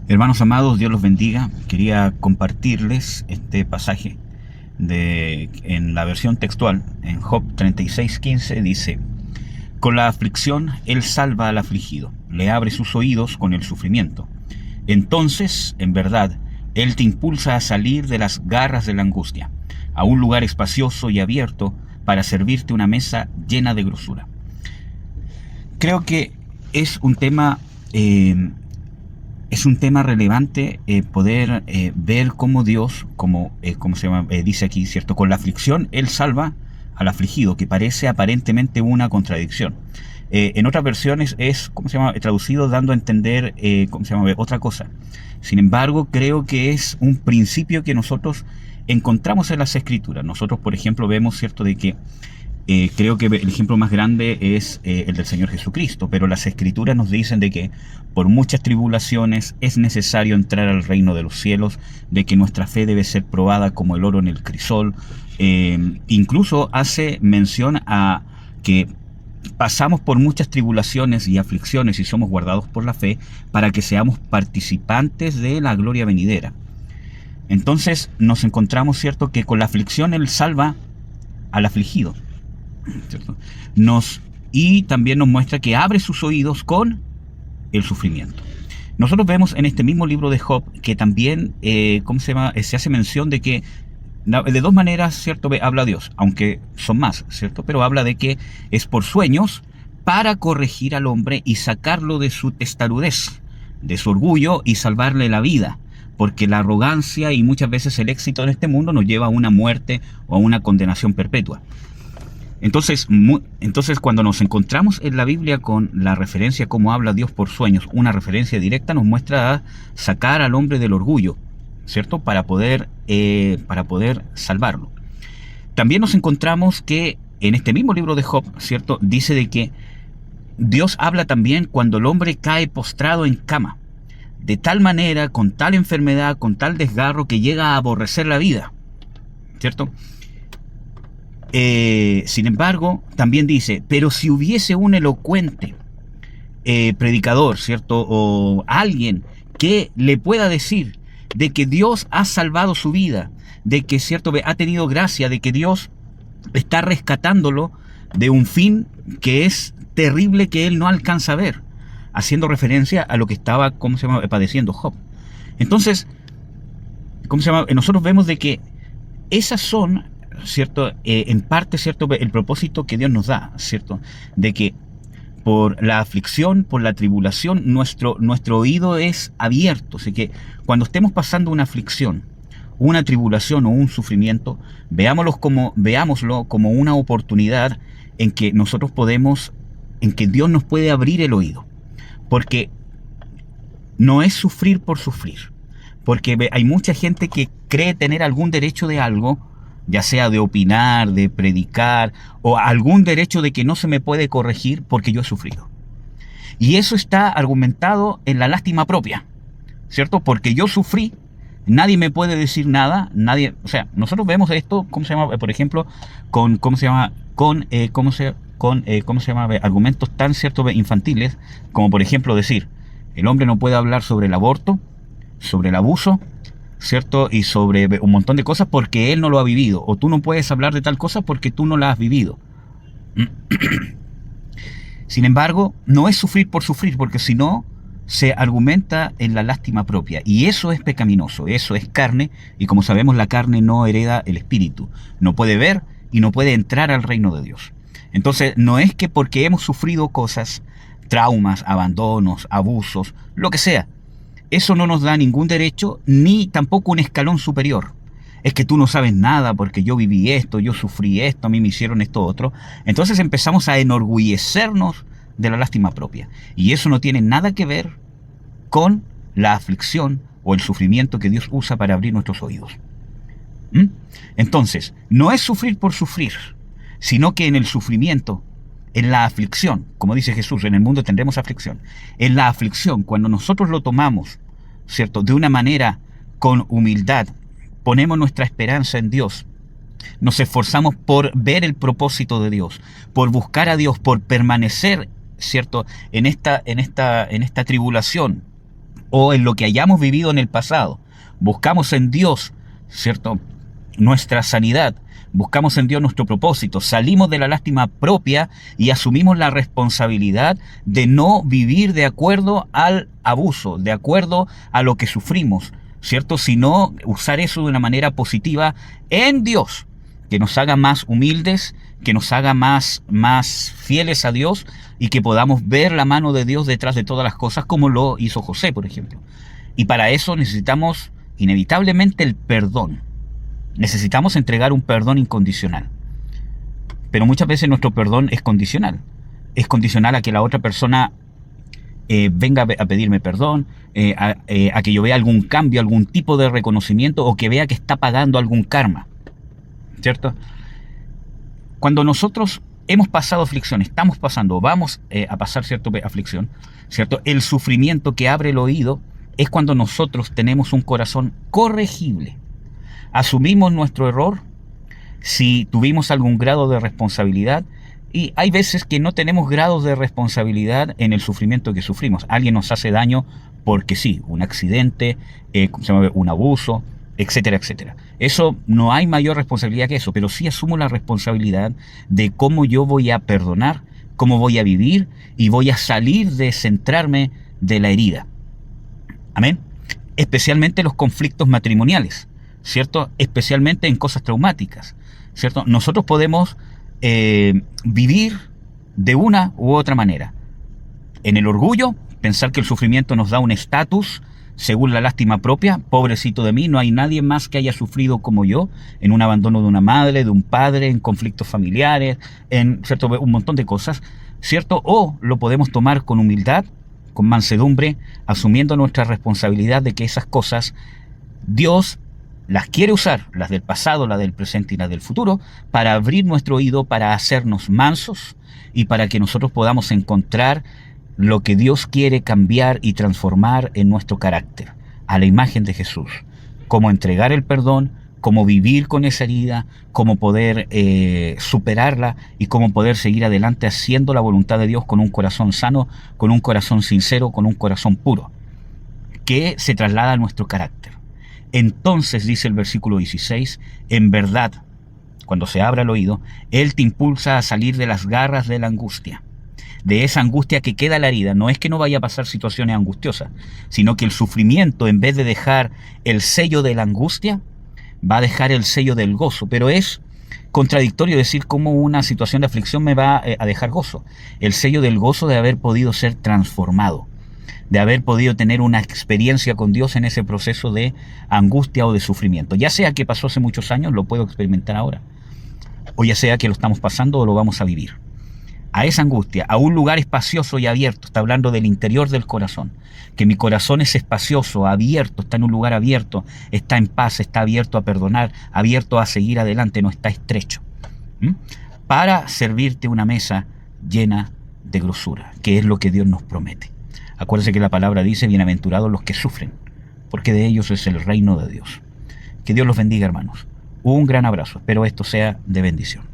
Hermanos amados, Dios los bendiga. Quería compartirles este pasaje en la versión textual. En Job 36:15 dice: con la aflicción Él salva al afligido, le abre sus oídos con el sufrimiento. Entonces, en verdad, Él te impulsa a salir de las garras de la angustia, a un lugar espacioso y abierto para servirte una mesa llena de grosura. Creo que es un tema... Es un tema relevante poder ver cómo Dios, como dice aquí, ¿cierto? Con la aflicción Él salva al afligido, que parece aparentemente una contradicción. En otras versiones es, traducido dando a entender, otra cosa. Sin embargo, creo que es un principio que nosotros encontramos en las Escrituras. Nosotros, por ejemplo, vemos, ¿cierto?, de que creo que el ejemplo más grande es el del Señor Jesucristo, pero las Escrituras nos dicen de que por muchas tribulaciones es necesario entrar al reino de los cielos, de que nuestra fe debe ser probada como el oro en el crisol. Incluso hace mención a que pasamos por muchas tribulaciones y aflicciones y somos guardados por la fe para que seamos participantes de la gloria venidera. Entonces nos encontramos, ¿cierto?, que con la aflicción Él salva al afligido, ¿cierto? Y también nos muestra que abre sus oídos con el sufrimiento. Nosotros vemos en este mismo libro de Job que también se hace mención de que de dos maneras, ¿cierto?, habla Dios, aunque son más, ¿cierto?, pero habla de que es por sueños para corregir al hombre y sacarlo de su testarudez, de su orgullo, y salvarle la vida, porque la arrogancia y muchas veces el éxito en este mundo nos lleva a una muerte o a una condenación perpetua. Entonces, cuando nos encontramos en la Biblia con la referencia cómo habla Dios por sueños, una referencia directa nos muestra a sacar al hombre del orgullo, ¿cierto?, para poder salvarlo. También nos encontramos que en este mismo libro de Job, ¿cierto?, dice de que Dios habla también cuando el hombre cae postrado en cama, de tal manera, con tal enfermedad, con tal desgarro, que llega a aborrecer la vida, ¿cierto? Sin embargo, también dice: pero si hubiese un elocuente predicador, ¿cierto?, o alguien que le pueda decir de que Dios ha salvado su vida, de que, ¿cierto?, ha tenido gracia, de que Dios está rescatándolo de un fin que es terrible, que él no alcanza a ver, haciendo referencia a lo que estaba, padeciendo Job. Entonces, nosotros vemos de que esas son, ¿cierto?, en parte, ¿cierto?, el propósito que Dios nos da, ¿cierto?, de que por la aflicción, por la tribulación, nuestro oído es abierto. Así que cuando estemos pasando una aflicción, una tribulación o un sufrimiento, veámoslo como una oportunidad en que Dios nos puede abrir el oído. Porque no es sufrir por sufrir. Porque hay mucha gente que cree tener algún derecho de algo, ya sea de opinar, de predicar, o algún derecho de que no se me puede corregir porque yo he sufrido. Y eso está argumentado en la lástima propia, ¿cierto? Porque yo sufrí, nadie me puede decir nada, nosotros vemos esto, por ejemplo, con argumentos tan, ¿cierto?, infantiles, como por ejemplo decir: el hombre no puede hablar sobre el aborto, sobre el abuso, ¿cierto?, y sobre un montón de cosas porque él no lo ha vivido, o tú no puedes hablar de tal cosa porque tú no la has vivido. Sin embargo, no es sufrir por sufrir, porque si no, se argumenta en la lástima propia, y eso es pecaminoso, eso es carne, y como sabemos, la carne no hereda el espíritu, no puede ver y no puede entrar al reino de Dios. Entonces, no es que porque hemos sufrido cosas, traumas, abandonos, abusos, lo que sea, eso no nos da ningún derecho, ni tampoco un escalón superior. Es que tú no sabes nada porque yo viví esto, yo sufrí esto, a mí me hicieron esto otro. Entonces empezamos a enorgullecernos de la lástima propia. Y eso no tiene nada que ver con la aflicción o el sufrimiento que Dios usa para abrir nuestros oídos. Entonces, no es sufrir por sufrir, sino que en el sufrimiento, en la aflicción, como dice Jesús, en el mundo tendremos aflicción. En la aflicción, cuando nosotros lo tomamos, ¿cierto?, de una manera con humildad, ponemos nuestra esperanza en Dios, nos esforzamos por ver el propósito de Dios, por buscar a Dios, por permanecer, ¿cierto?, en esta tribulación, o en lo que hayamos vivido en el pasado, buscamos en Dios, ¿cierto?, nuestra sanidad, buscamos en Dios nuestro propósito, salimos de la lástima propia y asumimos la responsabilidad de no vivir de acuerdo al abuso, de acuerdo a lo que sufrimos, ¿cierto?, sino usar eso de una manera positiva en Dios, que nos haga más humildes, que nos haga más fieles a Dios y que podamos ver la mano de Dios detrás de todas las cosas, como lo hizo José, por ejemplo. Y para eso necesitamos inevitablemente el perdón. Necesitamos entregar un perdón incondicional. Pero muchas veces nuestro perdón es condicional. Es condicional a que la otra persona venga a pedirme perdón, a que yo vea algún cambio, algún tipo de reconocimiento, o que vea que está pagando algún karma, ¿cierto? Cuando nosotros hemos pasado aflicción, estamos pasando, vamos a pasar cierta aflicción, ¿cierto?, el sufrimiento que abre el oído es cuando nosotros tenemos un corazón corregible. Asumimos nuestro error, si tuvimos algún grado de responsabilidad, y hay veces que no tenemos grados de responsabilidad en el sufrimiento que sufrimos. Alguien nos hace daño porque sí, un accidente, un abuso, etcétera, etcétera. Eso, no hay mayor responsabilidad que eso, pero sí asumo la responsabilidad de cómo yo voy a perdonar, cómo voy a vivir y voy a salir de centrarme de la herida. Amén. Especialmente los conflictos matrimoniales, ¿cierto? Especialmente en cosas traumáticas, ¿cierto? Nosotros podemos vivir de una u otra manera. En el orgullo, pensar que el sufrimiento nos da un estatus según la lástima propia. Pobrecito de mí, no hay nadie más que haya sufrido como yo, en un abandono de una madre, de un padre, en conflictos familiares, en, ¿cierto?, un montón de cosas, ¿cierto? O lo podemos tomar con humildad, con mansedumbre, asumiendo nuestra responsabilidad de que esas cosas Dios las quiere usar, las del pasado, las del presente y las del futuro, para abrir nuestro oído, para hacernos mansos y para que nosotros podamos encontrar lo que Dios quiere cambiar y transformar en nuestro carácter, a la imagen de Jesús. Cómo entregar el perdón, cómo vivir con esa herida, cómo poder superarla y cómo poder seguir adelante haciendo la voluntad de Dios con un corazón sano, con un corazón sincero, con un corazón puro, que se traslada a nuestro carácter. Entonces, dice el versículo 16, en verdad, cuando se abra el oído, Él te impulsa a salir de las garras de la angustia. De esa angustia que queda la herida. No es que no vaya a pasar situaciones angustiosas, sino que el sufrimiento, en vez de dejar el sello de la angustia, va a dejar el sello del gozo. Pero es contradictorio decir cómo una situación de aflicción me va a dejar gozo. El sello del gozo de haber podido ser transformado, de haber podido tener una experiencia con Dios en ese proceso de angustia o de sufrimiento. Ya sea que pasó hace muchos años, lo puedo experimentar ahora, o ya sea que lo estamos pasando o lo vamos a vivir. A esa angustia, a un lugar espacioso y abierto, está hablando del interior del corazón, que mi corazón es espacioso, abierto, está en un lugar abierto, está en paz, está abierto a perdonar, abierto a seguir adelante, no está estrecho, para servirte una mesa llena de grosura, que es lo que Dios nos promete. Acuérdense que la palabra dice, bienaventurados los que sufren, porque de ellos es el reino de Dios. Que Dios los bendiga, hermanos. Un gran abrazo, espero esto sea de bendición.